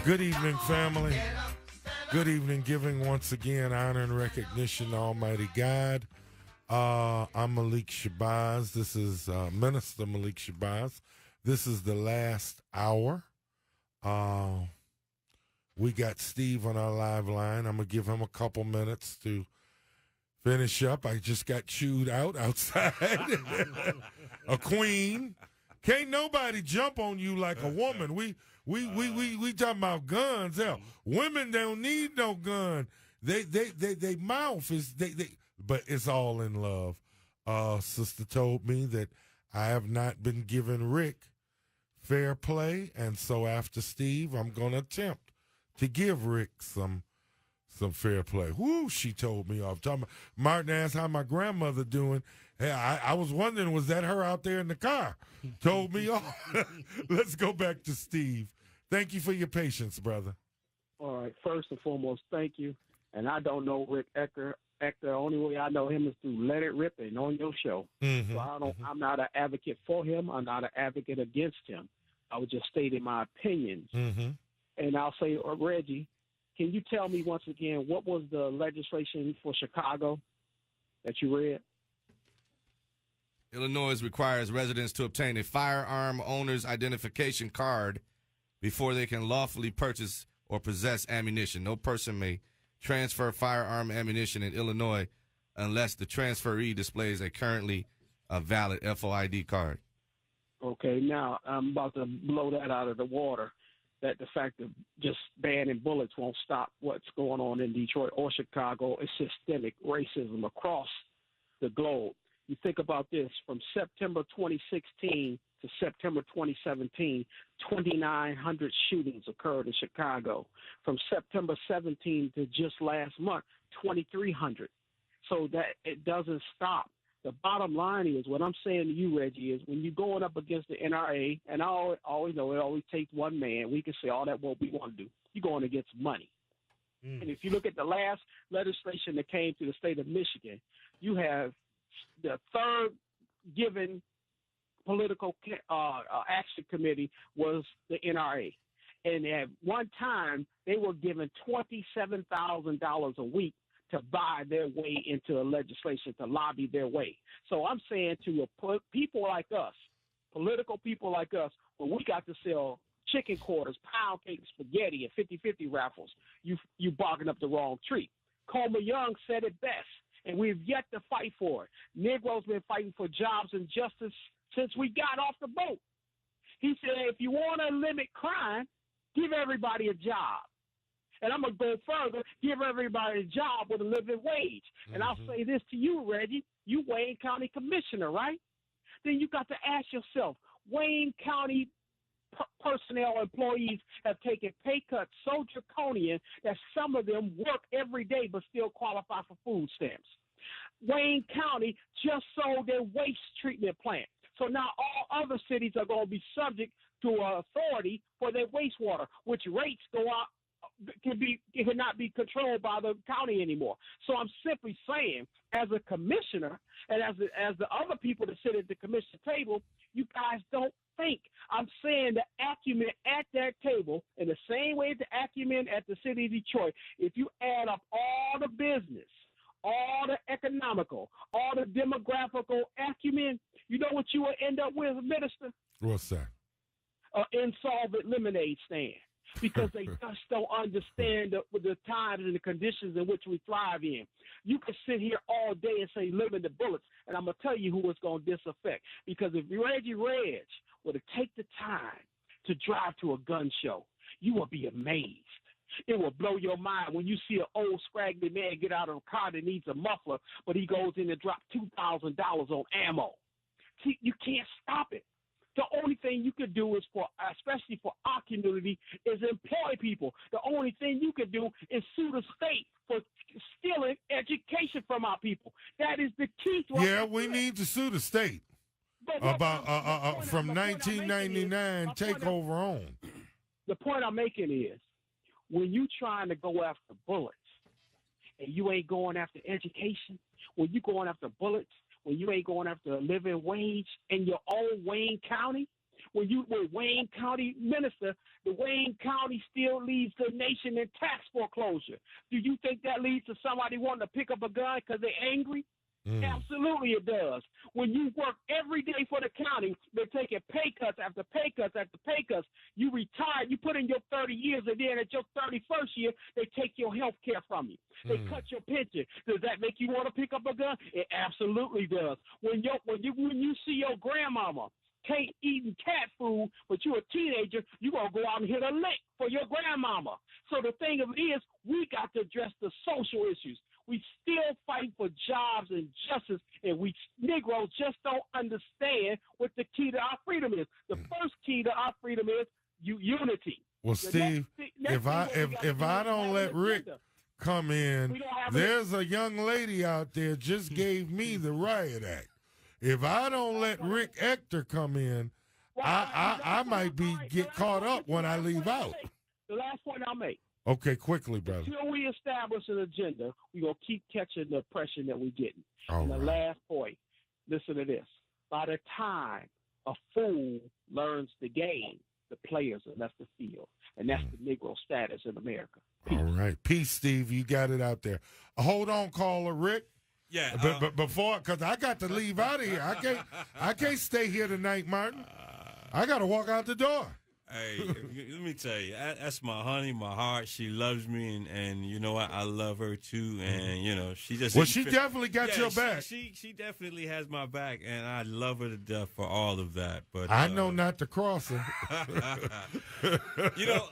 Good evening, family. Good evening. Giving once again honor and recognition to Almighty God. I'm Malik Shabazz. This is Minister Malik Shabazz. This is the last hour. We got Steve on our live line. I'm going to give him a couple minutes to finish up. I just got chewed out outside. A queen. Can't nobody jump on you like a woman. We talking about guns. Hell, women don't need no gun. They mouth is but it's all in love. Sister told me that I have not been given Rick fair play, and so after Steve, I'm gonna attempt to give Rick some fair play. Whoo, she told me off. Martin asked how my grandmother doing. Hey, I was wondering, was that her out there in the car? Told me off. Let's go back to Steve. Thank you for your patience, brother. All right. First and foremost, thank you. And I don't know Rick Ector. The only way I know him is through Let It Rip and on your show. Mm-hmm. So I'm not an advocate for him. I'm not an advocate against him. I was just stating my opinions. Mm-hmm. And I'll say, Reggie, can you tell me once again, what was the legislation for Chicago that you read? Illinois requires residents to obtain a firearm owner's identification card before they can lawfully purchase or possess ammunition. No person may transfer firearm ammunition in Illinois unless the transferee displays a currently valid FOID card. Okay, now I'm about to blow that out of the water, that the fact of just banning bullets won't stop what's going on in Detroit or Chicago. It's systemic racism across the globe. You think about this, from September 2016 to September 2017, 2,900 shootings occurred in Chicago. From September 17 to just last month, 2,300. So that it doesn't stop. The bottom line is, what I'm saying to you, Reggie, is when you're going up against the NRA, and I always know it always takes one man. We can say all that what we want to do. You're going against money. Mm. And if you look at the last legislation that came to the state of Michigan, you have the third given political action committee was the NRA. And at one time, they were given $27,000 a week to buy their way into a legislation, to lobby their way. So I'm saying to people like us, political people like us, when we got to sell chicken quarters, pound cake, spaghetti, and 50-50 raffles, you barking up the wrong tree. Coleman Young said it best, and we've yet to fight for it. Negroes been fighting for jobs and justice since we got off the boat. He said, if you want to limit crime, give everybody a job. And I'm going to go further, give everybody a job with a living wage. Mm-hmm. And I'll say this to you, Reggie, you Wayne County Commissioner, right? Then you got to ask yourself, Wayne County personnel employees have taken pay cuts so draconian that some of them work every day but still qualify for food stamps. Wayne County just sold their waste treatment plant. So now all other cities are going to be subject to an authority for their wastewater, which rates go out, cannot be controlled by the county anymore. So I'm simply saying, as a commissioner and as the other people that sit at the commission table, you guys don't think. I'm saying the acumen at that table, in the same way the acumen at the city of Detroit, if you add up all the business, all the economical, all the demographical acumen, you know what you will end up with, Minister? What's that? An insolvent lemonade stand. Because they just don't understand the times and the conditions in which we thrive in. You can sit here all day and say limit the bullets, and I'm going to tell you who it's going to disaffect. Because if Reggie Reg were to take the time to drive to a gun show, you will be amazed. It will blow your mind when you see an old scraggly man get out of a car that needs a muffler, but he goes in and drops $2,000 on ammo. See, you can't stop it. The only thing you could do is especially for our community, is employ people. The only thing you could do is sue the state for stealing education from our people. That is the key to we need to sue the state about from 1999 takeover on. The point I'm making is, when you trying to go after bullets and you ain't going after education, when you going after bullets, when you ain't going after a living wage in your own Wayne County, when Wayne County Minister, the Wayne County still leads the nation in tax foreclosure. Do you think that leads to somebody wanting to pick up a gun because they're angry? Absolutely it does. When you work every day for the county, they're taking pay cuts after pay cuts after pay cuts. You retire, you put in your 30 years, and then at your 31st year, they take your health care from you. They cut your pension. Does that make you want to pick up a gun? It absolutely does. When you see your grandmama can't eating cat food, but you're a teenager, you're going to go out and hit a lick for your grandmama. So the thing of it is, we got to address the social issues. We still fight for jobs and justice, and we Negroes just don't understand what the key to our freedom is. The first key to our freedom is unity. Well, Steve, if I don't let Rick come in, there's a young lady out there just gave me the riot act. If I don't let Rick Ector come in, I might get caught up when I leave out. The last point I'll make. Okay, quickly, brother. Until we establish an agenda, we're going to keep catching the oppression that we're getting. And the last point, listen to this. By the time a fool learns the game, the players are left the field. And that's the Negro status in America. Peace. All right. Peace, Steve. You got it out there. Hold on, caller, Rick. Yeah. But before, because I got to leave out of here. I can't stay here tonight, Martin. I got to walk out the door. Hey, let me tell you, that's my honey, my heart. She loves me, and you know what? I love her too. And you know, she just she definitely got your back. She definitely has my back, and I love her to death for all of that. But I know not to cross her. You know,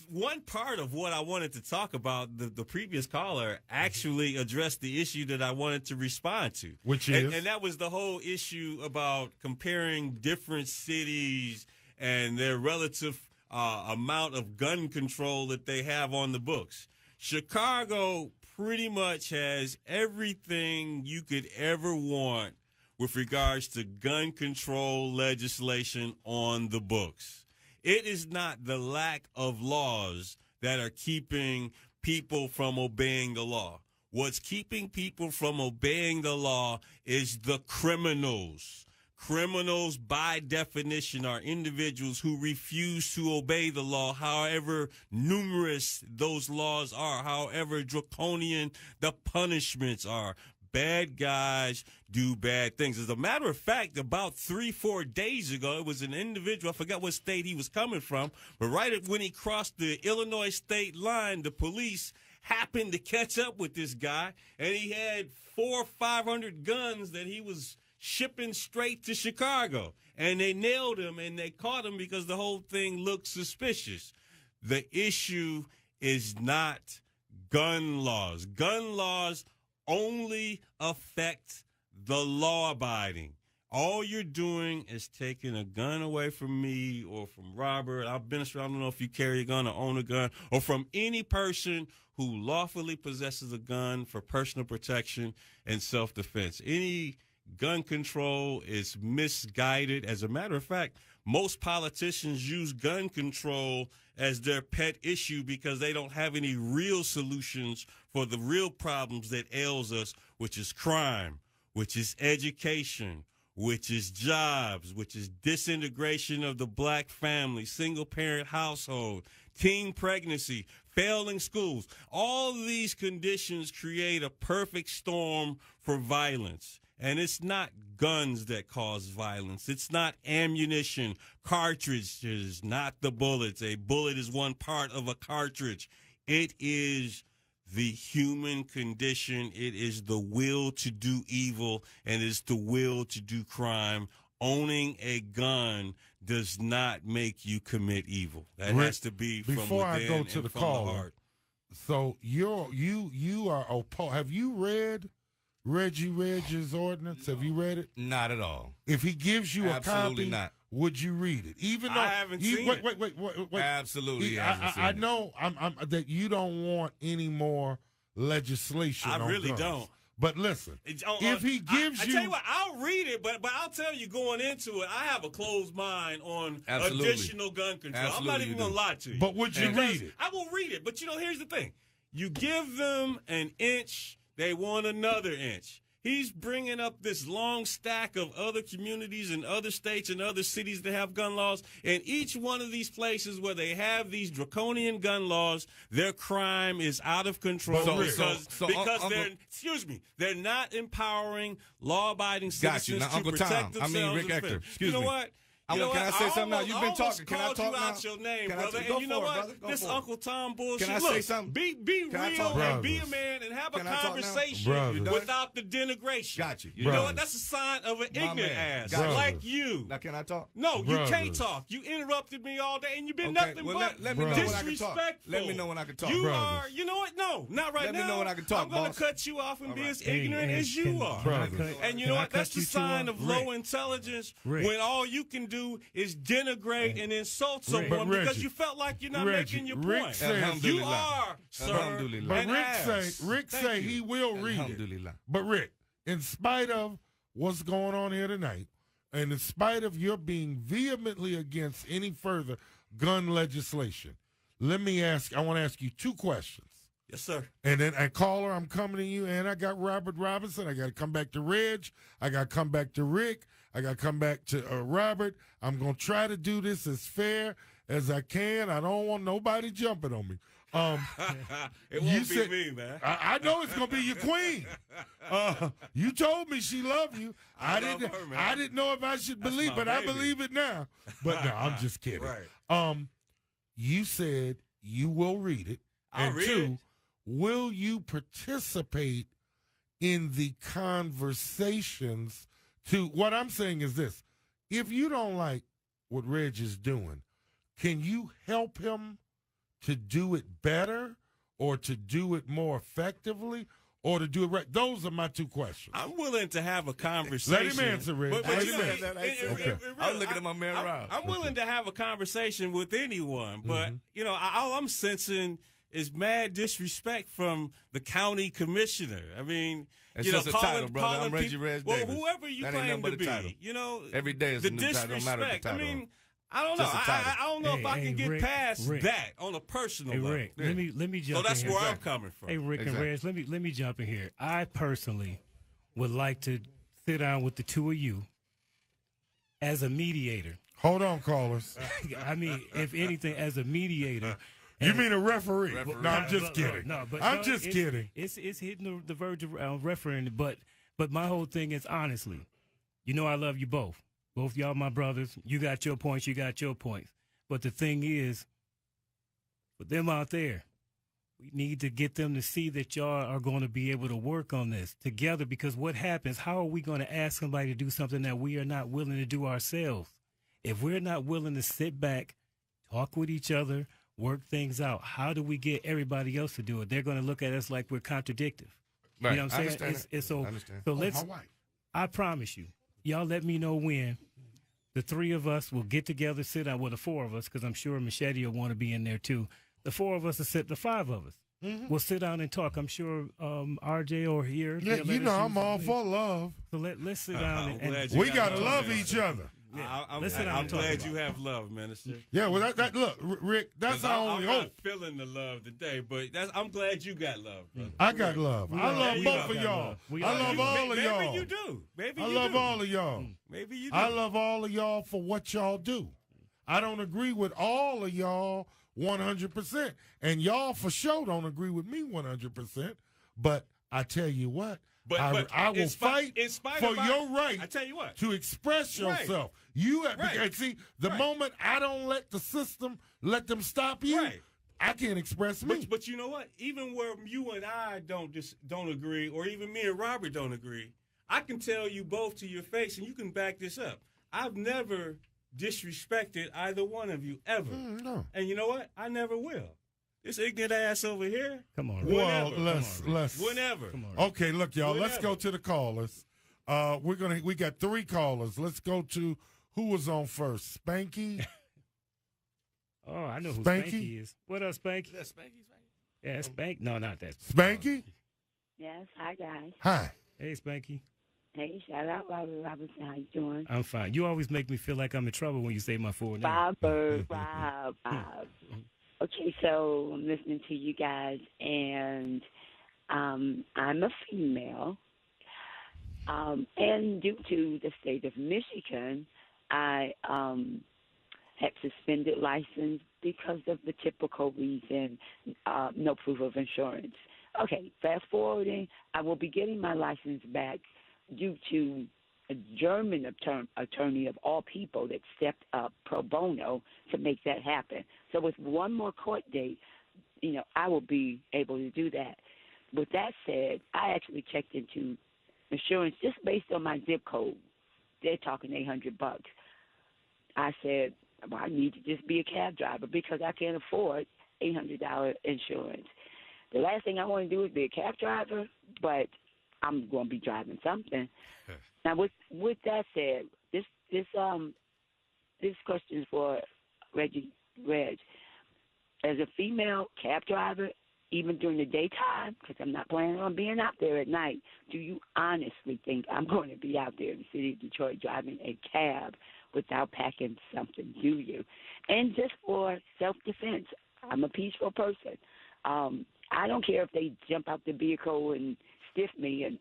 one part of what I wanted to talk about, the previous caller actually addressed the issue that I wanted to respond to, which is, and that was the whole issue about comparing different cities and their relative amount of gun control that they have on the books. Chicago pretty much has everything you could ever want with regards to gun control legislation on the books. It is not the lack of laws that are keeping people from obeying the law. What's keeping people from obeying the law is the criminals. Criminals, by definition, are individuals who refuse to obey the law, however numerous those laws are, however draconian the punishments are. Bad guys do bad things. As a matter of fact, about 3-4 days ago, it was an individual, I forgot what state he was coming from, but right when he crossed the Illinois state line, the police happened to catch up with this guy, and he had 400 or 500 guns that he was shipping straight to Chicago. And they nailed him and they caught him because the whole thing looked suspicious. The issue is not gun laws. Gun laws only affect the law-abiding. All you're doing is taking a gun away from me or from Robert. I don't know if you carry a gun or own a gun, or from any person who lawfully possesses a gun for personal protection and self-defense. Any gun control is misguided. As a matter of fact, most politicians use gun control as their pet issue because they don't have any real solutions for the real problems that ails us, which is crime, which is education, which is jobs, which is disintegration of the black family, single-parent household, teen pregnancy, failing schools. All these conditions create a perfect storm for violence. And it's not guns that cause violence. It's not ammunition, cartridges, not the bullets. A bullet is one part of a cartridge. It is the human condition. It is the will to do evil, and it's the will to do crime. Owning a gun does not make you commit evil. That has to be from within. Before I go to the caller, so you are opposed. Have you read Reggie's ordinance? Have you read it? Not at all. If he gives you Absolutely a copy, not. Would you read it? Even though I haven't seen it. Wait. Absolutely, I know that you don't want any more legislation. I on really guns. don't. But listen, if he gives I tell you what, I'll read it, but I'll tell you going into it, I have a closed mind on additional gun control. Absolutely, I'm not even going to lie to you. But would you read it? I will read it. But, here's the thing. You give them an inch, they want another inch. He's bringing up this long stack of other communities and other states and other cities that have gun laws. And each one of these places where they have these draconian gun laws, their crime is out of control because they're not empowering law-abiding citizens Now, to Uncle protect Tom, themselves. Rick Ector, excuse me. You know what? Can I say something now? You've been talking. Can I talk now? Out your name, brother. Go And you know for it, what? brother. Go This for it. Uncle Tom bullshit. Can I say something? Be Can I real talk? and be a Brothers. man and have a Can I talk now? conversation Brothers. without the denigration. Got you. You know Brothers. what? That's a sign of an My ignorant man. ass Got you. like you. Now, can I talk? No, you can't Brothers. talk. You interrupted me all day, and you've been Okay, nothing well, but let me know when I can talk. disrespectful. Let me know when I can talk. You Brothers. are. You know what? No, not right now. Let me know when I can talk, I'm going boss. to cut you off and be as Hey, ignorant hey, as you can- are. can I Brothers. cut- And you can know I what? That's cut the you two sign off? of low intelligence Rick. when all you can do is denigrate and insult Rick. someone But because Reggie, you felt like you're not Reggie, making your Rick point. says- You Alhamdulillah. are, sir. Alhamdulillah. But an Rick ass. Rick Thank say you. he will read it. Alhamdulillah. But Rick, in spite of what's going on here tonight, and in spite of your being vehemently against any further gun legislation, I want to ask you two questions. Yes, sir. And then, caller, I'm coming to you, and I got Robert Robinson. I got to come back to Reg. I got to come back to Rick. I got to come back to Robert. I'm going to try to do this as fair as I can. I don't want nobody jumping on me. It You won't be said- me, man. I know it's going to be your queen. You told me she loved you. I love her, man. I didn't know if I should That's believe, my but I baby. believe it now. But no, I'm just kidding. Right. You said you will read it. I'll and read two, it. will you participate in the conversations what I'm saying is this. If you don't like what Reg is doing, can you help him to do it better or to do it more effectively or to do it right? Those are my two questions. I'm willing to have a conversation. Let him answer, Reg. But Let you him know, answer. Okay. I was looking at my man Rob. I'm willing to have a conversation with anyone, but all I'm sensing is mad disrespect from the county commissioner. I mean, It's just a title, brother. I'm Reggie people, Reg well, Davis. whoever you That ain't claim nothing but to a be, title. Every day is the a new title, no matter what the disrespect. title. I mean, I don't know. Just a title. I don't know if I Hey, can get Rick, past Rick. that on a personal Hey level. Rick, let me jump. So that's in where here. I'm coming from. Hey Rick Exactly. and Reg, let me jump in here. I personally would like to sit down with the two of you as a mediator. Hold on, callers. I mean, if anything, as a mediator. You mean a referee? No, I'm just But- kidding. No, but I'm no, just kidding. It's hitting the verge of refereeing, but my whole thing is honestly, I love you both. Both y'all my brothers. You got your points. You got your points. But the thing is, for them out there, we need to get them to see that y'all are going to be able to work on this together. Because what happens? How are we going to ask somebody to do something that we are not willing to do ourselves? If we're not willing to sit back, talk with each other, work things out, how do we get everybody else to do it? They're going to look at us like we're contradictive. Right. You know what I'm I saying? understand So, I understand. so My let's. wife. I promise you, y'all let me know when the three of us will get together, sit down. Well, the four of us, because I'm sure Machete will want to be in there too. The four of us will sit. The five of us. We'll sit down and talk. I'm sure RJ or here. Yeah, they'll you let know us I'm use all the for link. love. So let's sit down I'm glad and you We got gotta love, love man. each other. I'm Listen, I'm glad talking you have love, Minister. Yeah, well, look, Rick, that's 'Cause our I'm only not hope. feeling the love today, but I'm glad you got love, brother. I got love. I love we both all of got y'all. love. We I all love got love. all of y'all. Maybe you do. Maybe I you love do. all of y'all. Maybe you do. I love all of y'all for what y'all do. I don't agree with all of y'all 100%. And y'all for sure don't agree with me 100%. But I tell you what, But I will fight in spite for of your right I tell you what. to express Right. yourself. You Right. because, see, the Right. moment I don't let the system let them stop you, Right. I can't express me. But you know what? Even where you and I don't agree, or even me and Robert don't agree, I can tell you both to your face, and you can back this up. I've never disrespected either one of you ever, No. and you know what? I never will. This ignorant ass over here. come on. Well, Whenever. let's. Whenever. Come on. Okay, look, y'all. Let's Whatever. go to the callers. We got 3 callers. Let's go to who was on first. Spanky. Oh, I know who Spanky? Spanky is. What up, Spanky? Yeah, Spank. No, not that. Spanky. Yes, hi guys. Hi. Hey, Spanky. Hey, shout out Robert Robinson. How you doing? I'm fine. You always make me feel like I'm in trouble when you say my full name. Robert, Rob. Okay, so I'm listening to you guys, and I'm a female, And due to the state of Michigan, I had suspended license because of the typical reason, no proof of insurance. Okay, fast forwarding, I will be getting my license back due to a German attorney of all people that stepped up pro bono to make that happen. So with one more court date, I will be able to do that. With that said, I actually checked into insurance just based on my zip code. They're talking $800. I said, well, I need to just be a cab driver because I can't afford $800 insurance. The last thing I want to do is be a cab driver, but I'm going to be driving something. Now, with that said, this question is for Reggie. Reg, as a female cab driver, even during the daytime, because I'm not planning on being out there at night, do you honestly think I'm going to be out there in the city of Detroit driving a cab without packing something, do you? And just for self-defense, I'm a peaceful person. I don't care if they jump out the vehicle and stiff me, and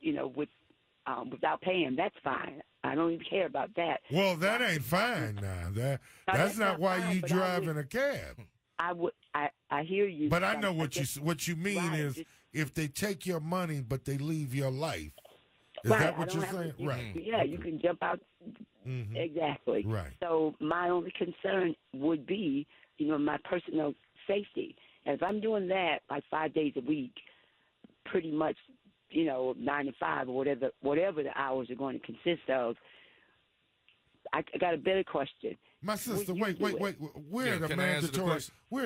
without paying. That's fine. I don't even care about that. Well, that ain't fine now. That's not why fine, you driving a cab. I hear you. But I know what you mean right, is if they take your money but they leave your life. Is right, that what you're saying? Right. Yeah, you can jump out. Mm-hmm. Exactly. Right. So my only concern would be, my personal safety. And if I'm doing that like 5 days a week, pretty much, 9 to 5 or whatever the hours are going to consist of, I got a better question. My sister, wait. We're at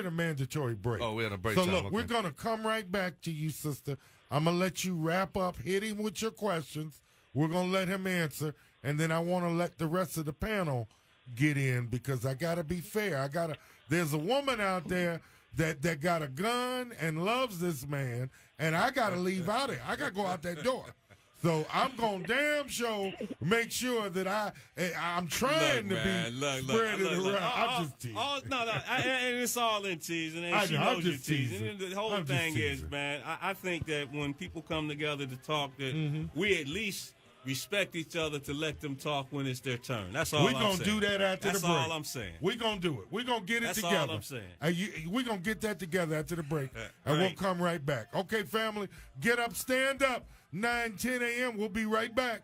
a mandatory break. Oh, we're at a break. So time. look, Okay. we're gonna come right back to you, sister. I'm gonna let you wrap up, hit him with your questions. We're gonna let him answer, and then I want to let the rest of the panel get in because I gotta be fair. There's a woman out there that got a gun and loves this man, and I gotta leave out of it. I gotta go out that door. So I'm gonna damn sure make sure that I'm trying to be spreading it around. I'm just teasing. And it's all in teasing, and she knows you're teasing. And the whole thing is, man, I think that when people come together to talk, that we at least respect each other to let them talk when it's their turn. That's all I'm saying. We're going to do that after the break. That's all I'm saying. We're going to do it. We're going to get it together. That's all I'm saying. We're going to get that together after the break, and we'll come right back. Okay, family, get up, stand up. 9, 10 a.m. We'll be right back.